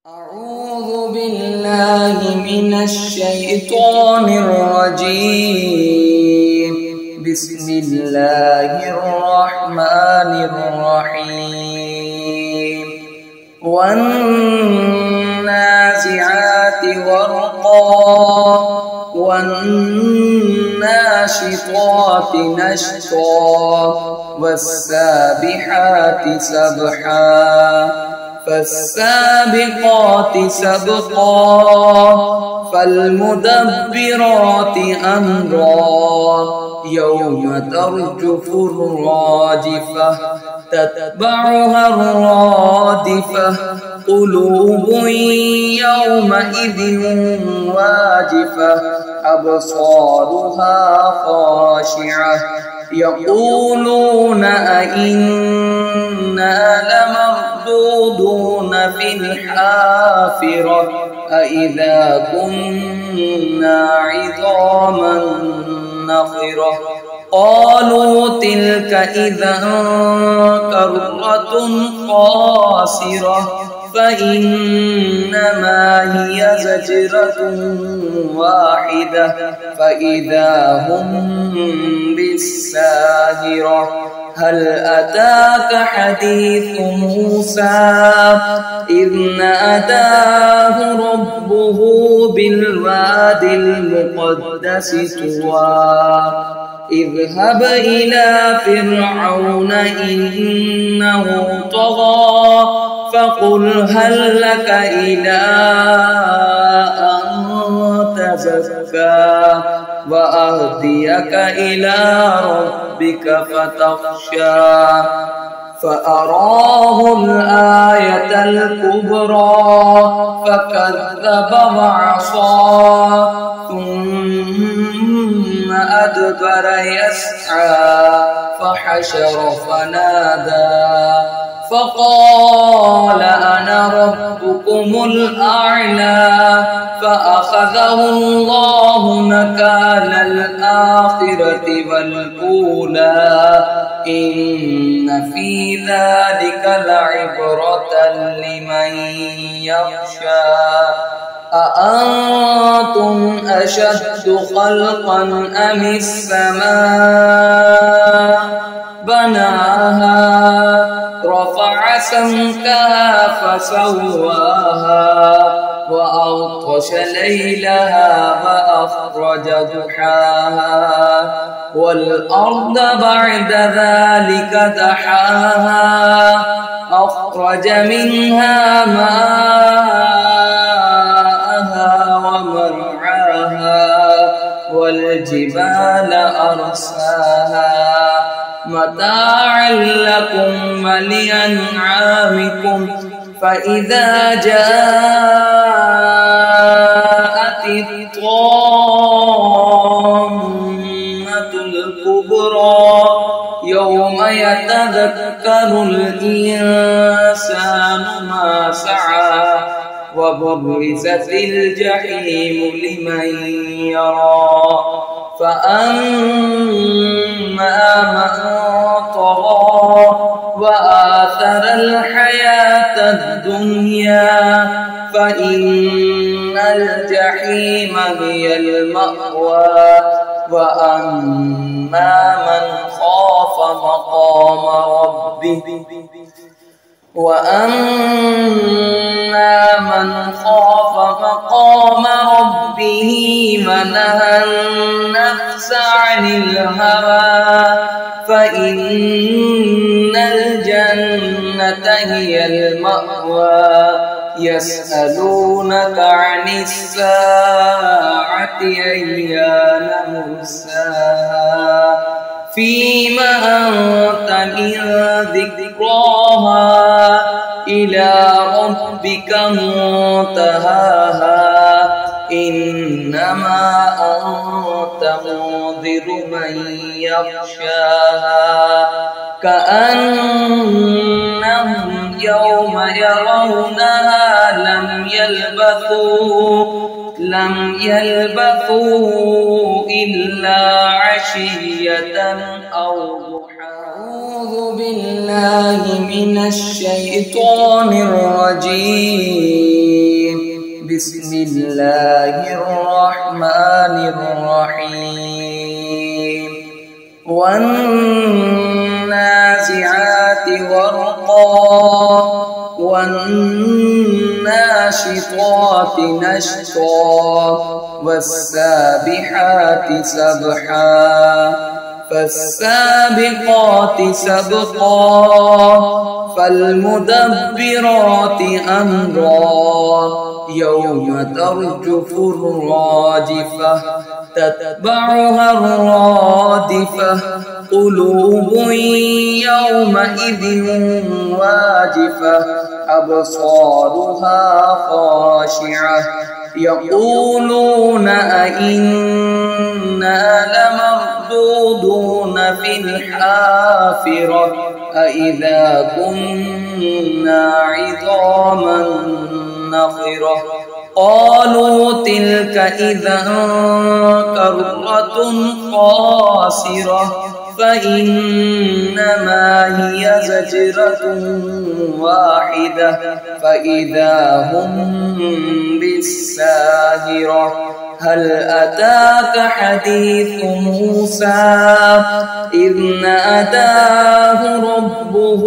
أعوذ بالله من الشيطان الرجيم. بسم الله الرحمن الرحيم. والنازعات غرقا والناشطات نشطا والسابحات سبحا فالسابقات سبقا فالمدبرات أمرا يوم ترجف الراجفة تتبعها الرادفة قلوب يومئذ واجفة أبصارها خاشعة يقولون أئنا لمردودون في الحافرة أئذا كنا عظاما نخرة قالوا تلك إذا كرة خاسرة فإنما هي زجرة واحدة فإذا هم بالساهرة هل أتاك حديث موسى إذ ناداه ربه بالواد المقدس طوى اذهب إلى فرعون إنه طغى فقل هل لك إلى أن تزكى وأهديك إلى ربك فتخشى فأراه الآية الكبرى فكذب وعصى ثم أدبر يسعى فحشر فنادى فقال أنا ربكم الأعلى فأخذه الله نكال الآخرة والأولى إن في ذلك لعبرة لمن يخشى أأنتم أشد خلقا أم السماء بناها رفع سمكها فسواها وأغطش ليلها وأخرج ضحاها والأرض بعد ذلك دحاها أخرج منها ماءها ومرعاها والجبال أرساها متاعا لكم ولأنعامكم فإذا جاءت الطامة الكبرى يوم يتذكر الإنسان ما سعى وبرزت الجحيم لمن يرى فأما من طغى وآثر الحياة الدنيا فإن الجحيم هي المأوى وأما من خاف مقام ربه ونهى النفس عن الهوى فإن الجنة هي المأوى يسألونك عن الساعة أيان مرساها فيما أنت من ذكراها إلى ربك منتهاها إنما أنت منذر من يخشاها كأنهم يوم يرونها لم يلبثوا إلا عشية أو ضحاها. بالله من الشيطان الرجيم. بسم الله الرحمن الرحيم والنازعات غرقا والناشطات نشطا والسابحات سبحا فالسابقات سبقا فالمدبرات أمرا يوم ترجف الراجفة تتبعها الرادفة قلوب يومئذ واجفة أبصارها خاشعة يقولون أئنا لمردودون في الحافرة أئذا كنا عظاما نخرة قالوا تلك إذا كرة خاسرة فإنما هي زجرة واحدة فإذا هم بالساهرة هل أتاك حديث موسى إذ ناداه ربه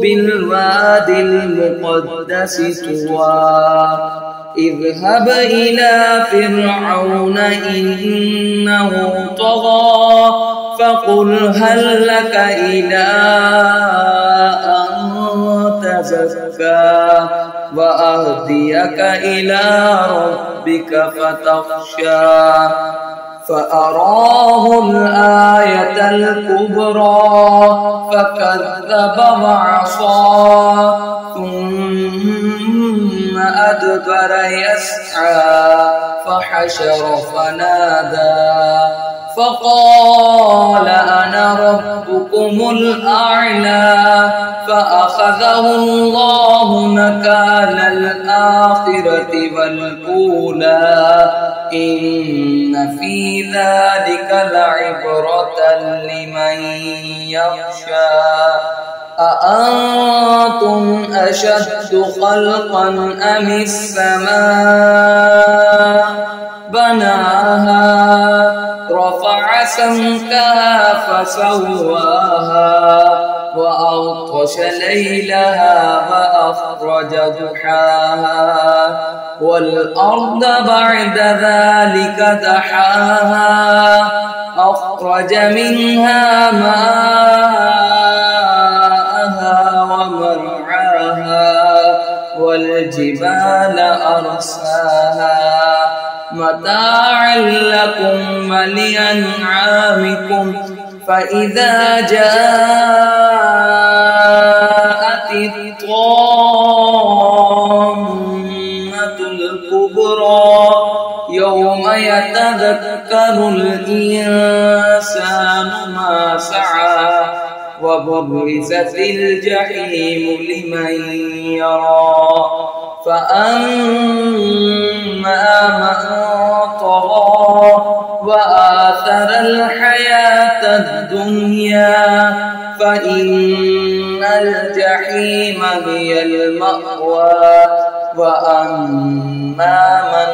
بالواد المقدس طوى اذهب إلى فرعون إنه طغى فقل هل لك إلى أن تزكى وأهديك إلى ربك فتخشى فأراه الآية الكبرى فكذب وعصى ثم أدبر يسعى فحشر فنادى فقال أنا ربكم الأعلى فأخذه الله نكال الآخرة والأولى إن في ذلك لعبرة لمن يخشى أأنتم أشد خلقا أم السماء بناها رفع سمكها فسواها وأغطش ليلها وأخرج ضحاها والأرض بعد ذلك دحاها أخرج منها ماءها ومرعاها والجبال أرساها متاعا لكم ولأنعامكم فإذا جاءت الطامة الكبرى يوم يتذكر الإنسان ما سعى وبرزت الجحيم لمن يرى فأما من طغى وآثر الحياة الدنيا فإن الجحيم هي المأوى وأما من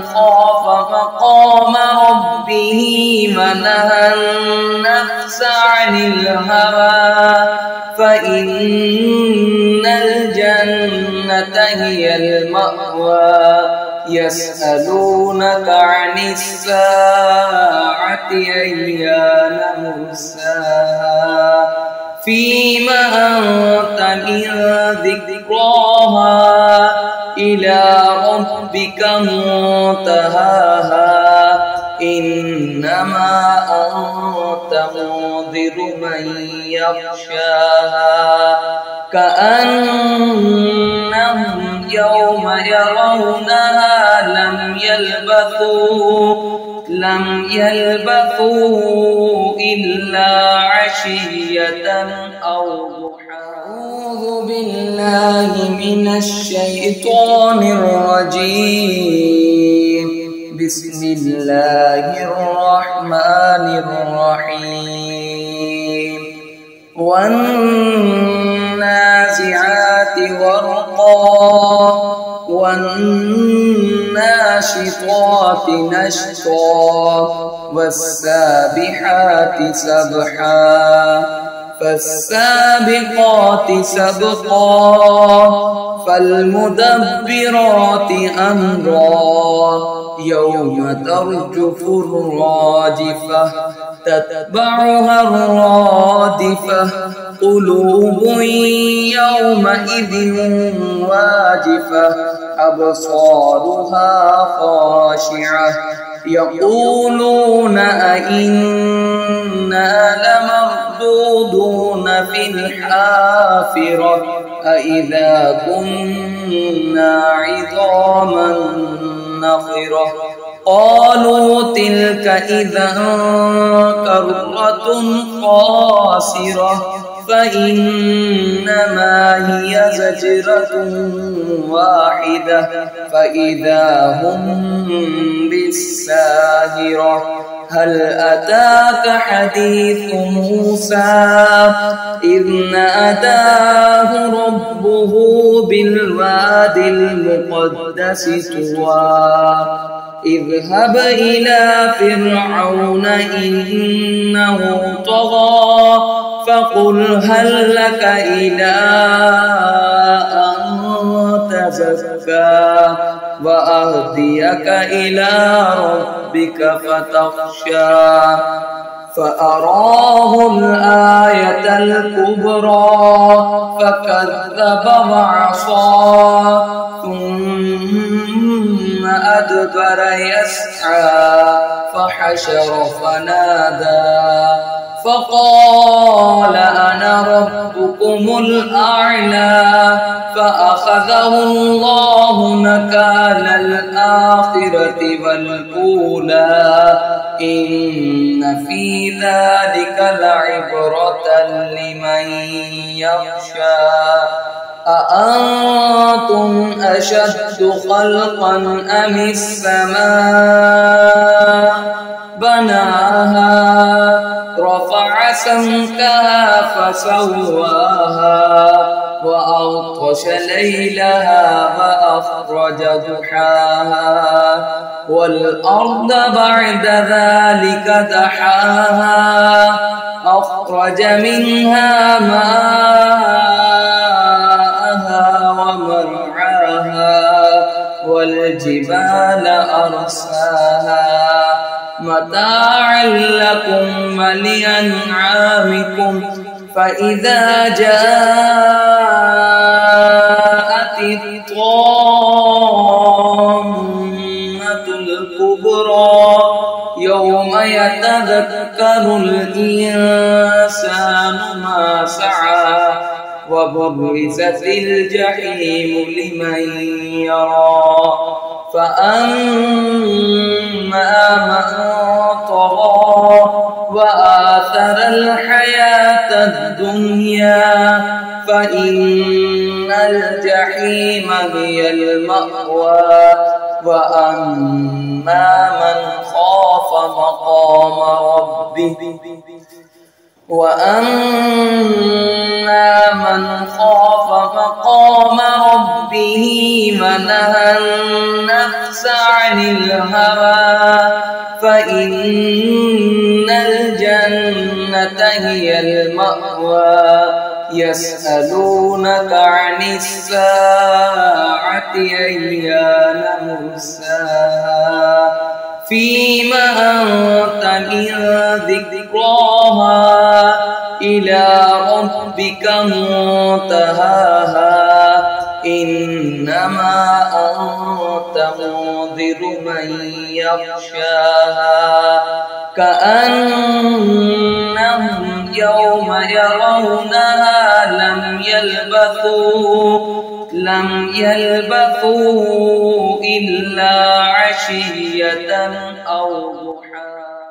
خاف مقام ربه ونهى النفس عن الهوى فإن الجنة هي المأوى يسألونك عن الساعة أيان مرساها فيما أنت من ذكراها إلى ربك منتهاها إنما أنت منذر من يخشاها كأنهم يوم يرونها لم يلبثوا إلا عشية أو ضحاها. أعوذ بالله من الشيطان الرجيم. بسم الله الرحمن الرحيم. والنازعات غرقا والناشطات نشطا والسابحات سبحا فالسابقات سبقا فالمدبرات أمرا يوم ترجف الراجفة تتبعها الرادفة قلوب يومئذ واجفة أبصارها خاشعة يقولون أئنا لمردودون في الحافرة أئذا كنا عظاما نخرة قالوا تلك إذا كرة خاسرة فإنما هي زجرة واحدة فإذا هم بالساهرة هل أتاك حديث موسى إذ ناداه ربه بالواد المقدس طوى اذهب إلى فرعون إنه طغى فقل هل لك إلى أن تزكى وأهديك إلى ربك فتخشى فأراه الآية الكبرى فكذب وعصى ثم أدبر يسعى فحشر فنادى فقال أنا ربكم الأعلى فأخذه الله نكال الآخرة والأولى إن في ذلك لعبرة لمن يخشى أأنتم أشد خلقا أم السماء بناها رفع سمكها فسواها وأغطش ليلها وأخرج ضحاها والأرض بعد ذلك دحاها أخرج منها ماءها ومرعاها والجبال أرساها متاعا لكم ولأنعامكم فإذا جاءت الطامة الكبرى يوم يتذكر الإنسان ما سعى وبرزت الجحيم لمن يرى فأما من طغى وآثر الحياة الدنيا فإن الجحيم هي المأوى وأما من خاف مقام ربه ونهى النفس عن الهوى فإن الجنة هي المأوى يسألونك عن الساعة أيان مرساها فيما أنت من ذكراها إلى ربك منتهاها إنما أنت منذر من يخشاها كأنهم يوم يرونها لم يلبثوا إلا عشية أو ضحاها.